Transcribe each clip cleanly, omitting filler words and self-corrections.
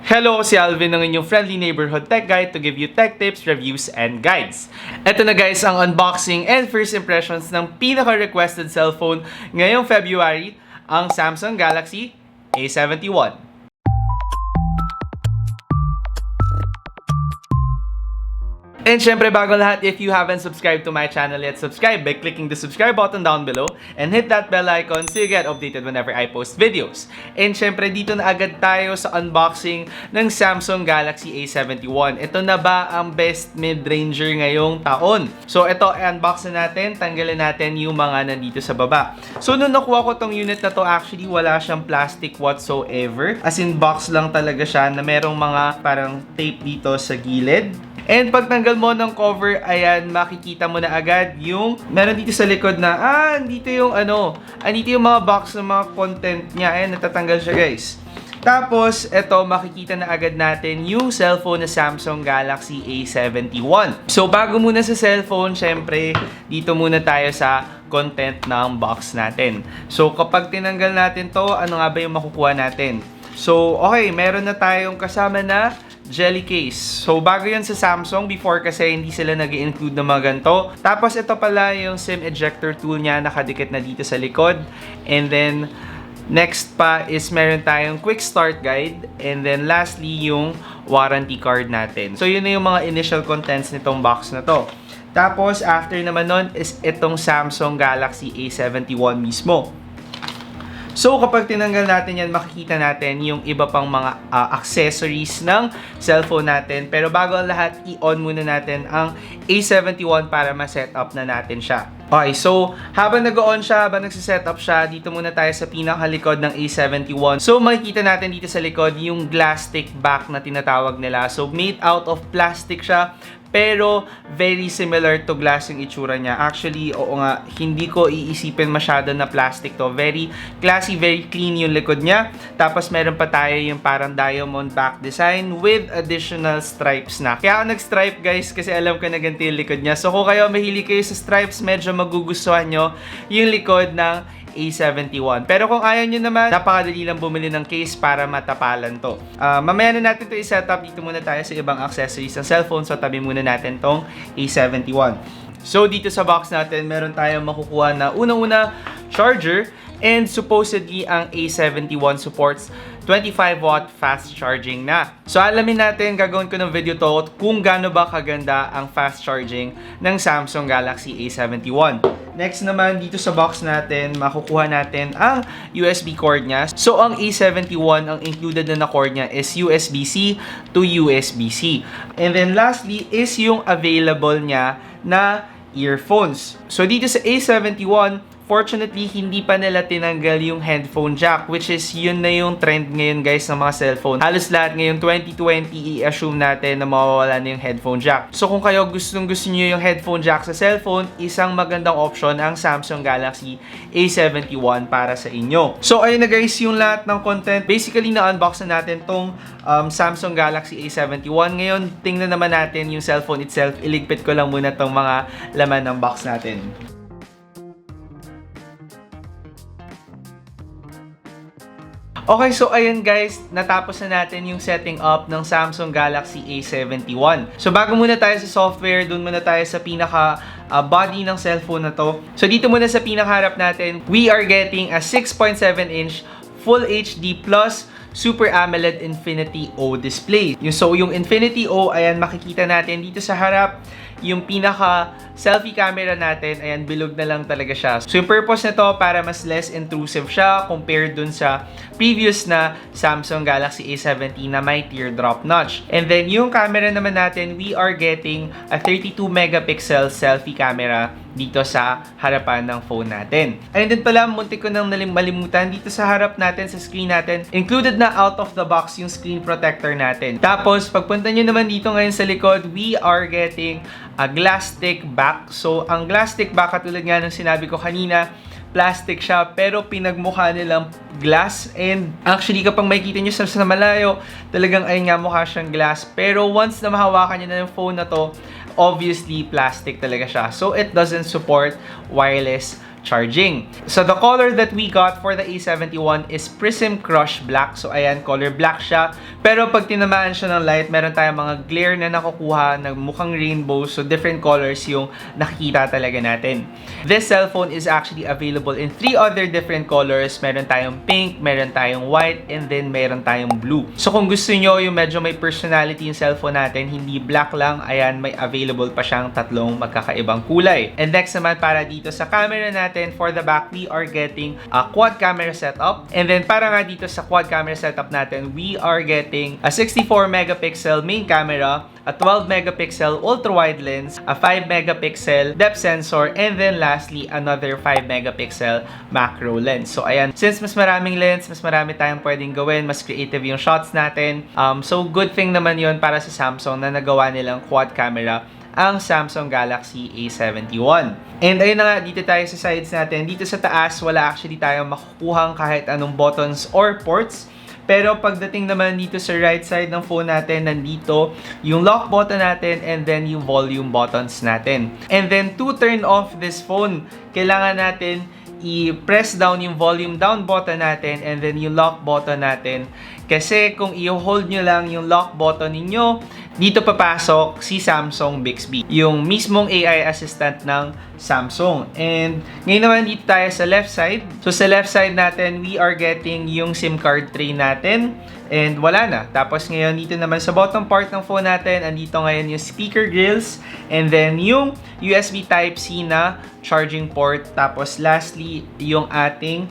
Hello, si Alvin ng inyong friendly neighborhood tech guide to give you tech tips, reviews, and guides. Ito na guys ang unboxing and first impressions ng pinaka-requested cellphone ngayong February, ang Samsung Galaxy A71. And syempre, bago lahat, if you haven't subscribed to my channel yet, subscribe by clicking the subscribe button down below and hit that bell icon so you get updated whenever I post videos. And syempre, dito na agad tayo sa unboxing ng Samsung Galaxy A71. Ito na ba ang best mid-ranger ngayong taon? So ito, i-unbox na natin, tanggalin natin yung mga nandito sa baba. So nung nakuha ko tong unit na to, actually wala siyang plastic whatsoever. As in, box lang talaga siya na merong mga parang tape dito sa gilid. And pag tanggal mo ng cover, ayan, makikita mo na agad yung meron dito sa likod na, andito yung andito yung mga box ng mga content niya. Ayan, natatanggal siya guys. Tapos, eto, makikita na agad natin yung cellphone na Samsung Galaxy A71. So, bago muna sa cellphone, syempre, dito muna tayo sa content ng box natin. So, kapag tinanggal natin to, ano nga ba yung makukuha natin? So, okay, meron na tayong kasama na jelly case. So, bago yun sa Samsung. Before kasi hindi sila nag-i-include ng mga ganito. Tapos, ito pala yung SIM ejector tool niya. Nakadikit na dito sa likod. And then, next pa is meron tayong quick start guide. And then, lastly, yung warranty card natin. So, yun na yung mga initial contents nitong box na to. Tapos, after naman nun is itong Samsung Galaxy A71 mismo. So, kapag tinanggal natin yan, makikita natin yung iba pang mga accessories ng cellphone natin. Pero bago ang lahat, i-on muna natin ang A71 para ma-set up na natin siya. Okay, so habang nag-on siya, habang nagsiset up siya, dito muna tayo sa pinakalikod ng A71. So, makikita natin dito sa likod yung glass stick back na tinatawag nila. So, made out of plastic siya. Pero, very similar to glass yung itsura niya. Actually, oo nga, hindi ko iisipin masyado na plastic to. Very classy, very clean yung likod niya. Tapos, meron pa tayo yung parang diamond back design with additional stripes na. Kaya ako nag-stripe guys, kasi alam ko na ganito yung likod niya. So, kung kayo mahilig kayo sa stripes, medyo magugustuhan nyo yung likod ng A71. Pero kung ayaw nyo naman, napakadali lang bumili ng case para matapalan to. Mamaya na natin to i-set up. Dito muna tayo sa ibang accessories ng cellphone. So, tabi muna natin tong A71. So, dito sa box natin, meron tayong makukuha na unang-una charger. And supposedly, ang A71 supports 25-watt fast charging na. So, alamin natin, gagawin ko ng video to kung gaano ba kaganda ang fast charging ng Samsung Galaxy A71. Next naman, dito sa box natin, makukuha natin ang USB cord niya. So, ang A71, ang included na cord niya is USB-C to USB-C. And then lastly is yung available niya na earphones. So, dito sa A71, fortunately, hindi pa nila tinanggal yung headphone jack, which is yun na yung trend ngayon guys ng mga cellphone. Halos lahat ngayon 2020 i-assume natin na mawawala na yung headphone jack. So kung kayo gustong-gusto nyo yung headphone jack sa cellphone, isang magandang option ang Samsung Galaxy A71 para sa inyo. So ayun na guys yung lahat ng content. Basically na-unbox na natin tong Samsung Galaxy A71. Ngayon, tingnan naman natin yung cellphone itself. Iligpit ko lang muna tong mga laman ng box natin. Okay, so ayun guys, natapos na natin yung setting up ng Samsung Galaxy A71. So bago muna tayo sa software, dun muna tayo sa pinaka body ng cellphone na to. So dito muna sa pinakaharap natin, we are getting a 6.7-inch Full HD Plus Super AMOLED Infinity O display. So yung Infinity O, ayan, makikita natin dito sa harap, yung pinaka selfie camera natin, ayan, bilog na lang talaga siya. So yung purpose nito para mas less intrusive siya compared dun sa previous na Samsung Galaxy A70 na may teardrop notch. And then yung camera naman natin, we are getting a 32 megapixel selfie camera dito sa harapan ng phone natin. Ayun din pala, muntik ko nang malimutan, dito sa harap natin, sa screen natin, included na out of the box yung screen protector natin. Tapos, pagpunta nyo naman dito ngayon sa likod, we are getting a glass stick back. So, ang glass stick back, katulad nga ng sinabi ko kanina, plastic siya, pero pinagmukha nilang glass. And actually, kapag makikita nyo sa malayo, talagang ay nga mukha siyang glass. Pero once na mahawakan nyo na yung phone na to, obviously, plastic talaga siya. So, it doesn't support wireless charging. So the color that we got for the A71 is Prism Crush Black. So ayan, color black siya. Pero pag tinamaan siya ng light, meron tayong mga glare na nakukuha na mukhang rainbow. So different colors yung nakikita talaga natin. This cellphone is actually available in 3 other different colors. Meron tayong pink, meron tayong white, and then meron tayong blue. So kung gusto nyo yung medyo may personality yung cellphone natin, hindi black lang, ayan, may available pa siyang 3 magkakaibang kulay. And next naman, para dito sa camera natin, for the back, we are getting a quad camera setup. And then para nga dito sa quad camera setup natin, we are getting a 64 megapixel main camera, a 12 megapixel ultra-wide lens, a 5 megapixel depth sensor, and then lastly, another 5 megapixel macro lens. So ayan, since mas maraming lens, mas marami tayong pwedeng gawin, mas creative yung shots natin. So good thing naman yon para sa Samsung na nagawa nilang quad camera ang Samsung Galaxy A71. And ayun na nga, dito tayo sa sides natin. Dito sa taas, wala actually tayong makukuhang kahit anong buttons or ports. Pero pagdating naman dito sa right side ng phone natin, nandito yung lock button natin and then yung volume buttons natin. And then to turn off this phone, kailangan natin i-press down yung volume down button natin and then yung lock button natin. Kasi kung i-hold nyo lang yung lock button ninyo, dito papasok si Samsung Bixby, yung mismong AI assistant ng Samsung. And ngayon naman dito tayo sa left side. So sa left side natin, we are getting yung SIM card tray natin. And wala na. Tapos ngayon dito naman sa bottom part ng phone natin, andito ngayon yung speaker grills. And then yung USB Type-C na charging port. Tapos lastly, yung ating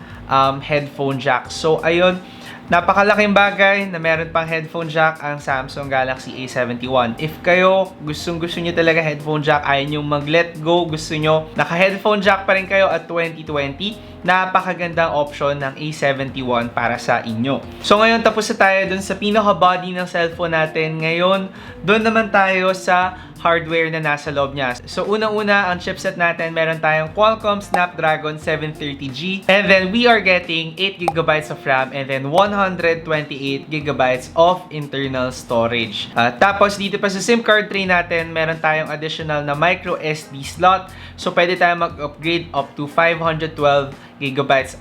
headphone jack. So ayun, napakalaking bagay na meron pang headphone jack ang Samsung Galaxy A71. If kayo gusto nyo talaga headphone jack, ayaw nyo mag-let go, gusto nyo naka-headphone jack pa rin kayo at 2020, napakagandang option ng A71 para sa inyo. So ngayon, tapos na tayo dun sa pinaka-body ng cellphone natin. Ngayon, dun naman tayo sa hardware na nasa loob niya. So unang-una, ang chipset natin, meron tayong Qualcomm Snapdragon 730G. And then we are getting 8GB of RAM and then 128GB of internal storage. Tapos dito pa sa SIM card tray natin, meron tayong additional na micro SD slot. So pwede tayong mag-upgrade up to 512GB.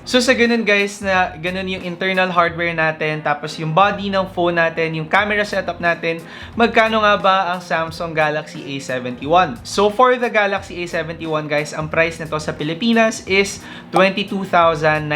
So sa ganun guys, na ganun yung internal hardware natin, tapos yung body ng phone natin, yung camera setup natin, magkano nga ba ang Samsung Galaxy A71? So for the Galaxy A71 guys, ang price nito sa Pilipinas is 22,990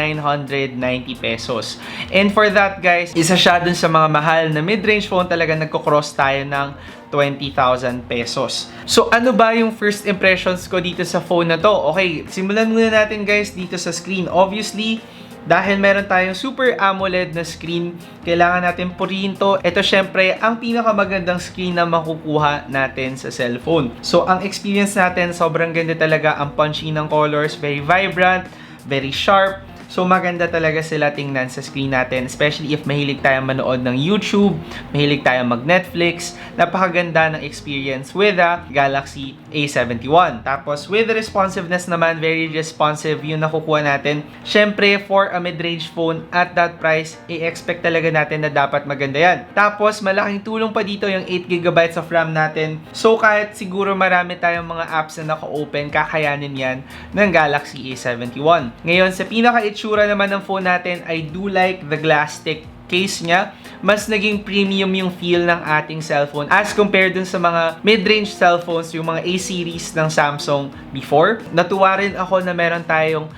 pesos. And for that guys, isa siya dun sa mga mahal na mid-range phone, talaga nagko-cross tayo ng 20,000 pesos. So ano ba yung first impressions ko dito sa phone na to? Okay, simulan muna natin guys dito sa screen. Obviously, dahil meron tayong Super AMOLED na screen, kailangan natin purihin to. Ito syempre ang pinakamagandang screen na makukuha natin sa cellphone. So ang experience natin, sobrang ganda talaga. Ang punchy ng colors, very vibrant, very sharp. So maganda talaga sila tingnan sa screen natin, especially if mahilig tayong manood ng YouTube, mahilig tayong mag-Netflix. Napakaganda ng experience with the Galaxy A71. Tapos with the responsiveness naman, very responsive yung nakukuha natin. Syempre, for a mid-range phone at that price, i-expect talaga natin na dapat maganda yan. Tapos malaking tulong pa dito yung 8GB of RAM natin. So kahit siguro marami tayong mga apps na naka-open, kakayanin yan ng Galaxy A71. Ngayon, sa pinaka-itsura naman ng phone natin, I do like the glass stick case niya. Mas naging premium yung feel ng ating cellphone as compared dun sa mga mid-range cellphones, yung mga A-series ng Samsung before. Natuwa rin ako na meron tayong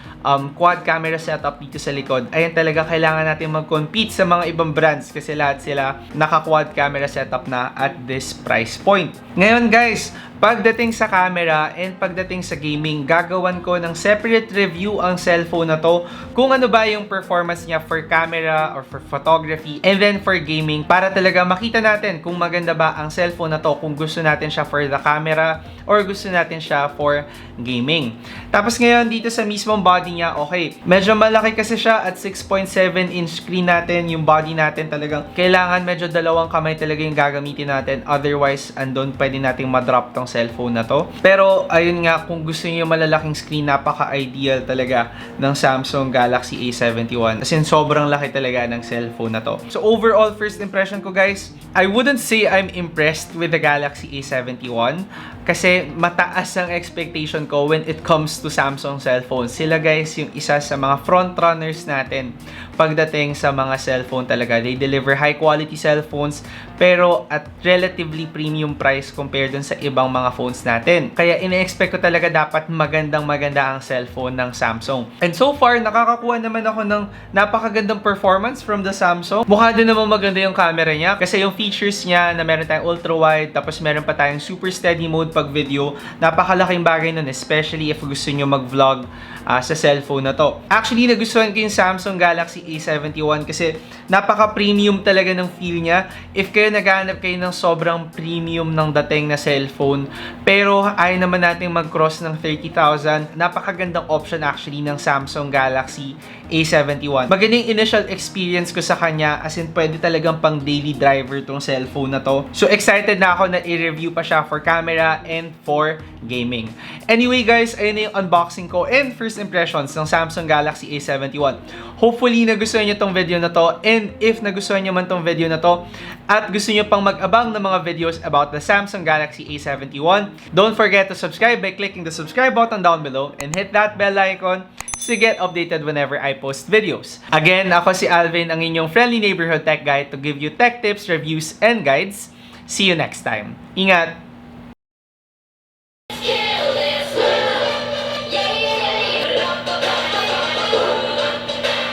quad camera setup dito sa likod. Ayan, talaga kailangan natin mag-compete sa mga ibang brands kasi lahat sila naka-quad camera setup na at this price point. Ngayon guys, pagdating sa camera and pagdating sa gaming, gagawan ko ng separate review ang cellphone na to, kung ano ba yung performance niya for camera or for photography and then for gaming, para talaga makita natin kung maganda ba ang cellphone na to, kung gusto natin siya for the camera or gusto natin siya for gaming. Tapos ngayon dito sa mismong body niya, okay, medyo malaki kasi siya at 6.7 inch screen natin. Yung body natin talagang kailangan medyo dalawang kamay talaga yung gagamitin natin, otherwise andun pwede nating madrop tong tong cellphone na to. Pero ayun nga, kung gusto niyo malalaking screen, napaka-ideal talaga ng Samsung Galaxy A71. As in, sobrang laki talaga ng cellphone na to. So overall, first impression ko guys, I wouldn't say I'm impressed with the Galaxy A71 kasi mataas ang expectation ko when it comes to Samsung cellphones. Sila guys yung isa sa mga frontrunners natin pagdating sa mga cellphone talaga. They deliver high quality cellphones pero at relatively premium price compared dun sa ibang mga phones natin. Kaya ine-expect ko talaga dapat magandang-maganda ang cellphone ng Samsung. And so far, nakakakuha naman ako ng napakagandang performance from the Samsung. Mukha din naman maganda yung camera niya kasi yung features niya na meron tayong ultra-wide tapos meron pa tayong super steady mode pag video. Napakalaking bagay nun, especially if gusto nyo mag-vlog sa cellphone na to. Actually, nagustuhan ko yung Samsung Galaxy A71 kasi napaka-premium talaga ng feel niya. If kayo naghahanap kayo ng sobrang premium ng dating na cellphone, pero ayaw naman natin mag-cross ng 30,000, napakagandang option actually ng Samsung Galaxy A71. Magandang initial experience ko sa kanya, as in pwede talagang pang daily driver tong cellphone na to. So excited na ako na i-review pa siya for camera and for gaming. Anyway guys, ayun na yung unboxing ko and first impressions ng Samsung Galaxy A71. Hopefully nagustuhan nyo tong video na to, and if nagustuhan nyo man tong video na to at gusto nyo pang mag-abang ng mga videos about the Samsung Galaxy A71, don't forget to subscribe by clicking the subscribe button down below and hit that bell icon to get updated whenever I post videos. Again, ako si Alvin, ang inyong friendly neighborhood tech guide to give you tech tips, reviews, and guides. See you next time. Ingat!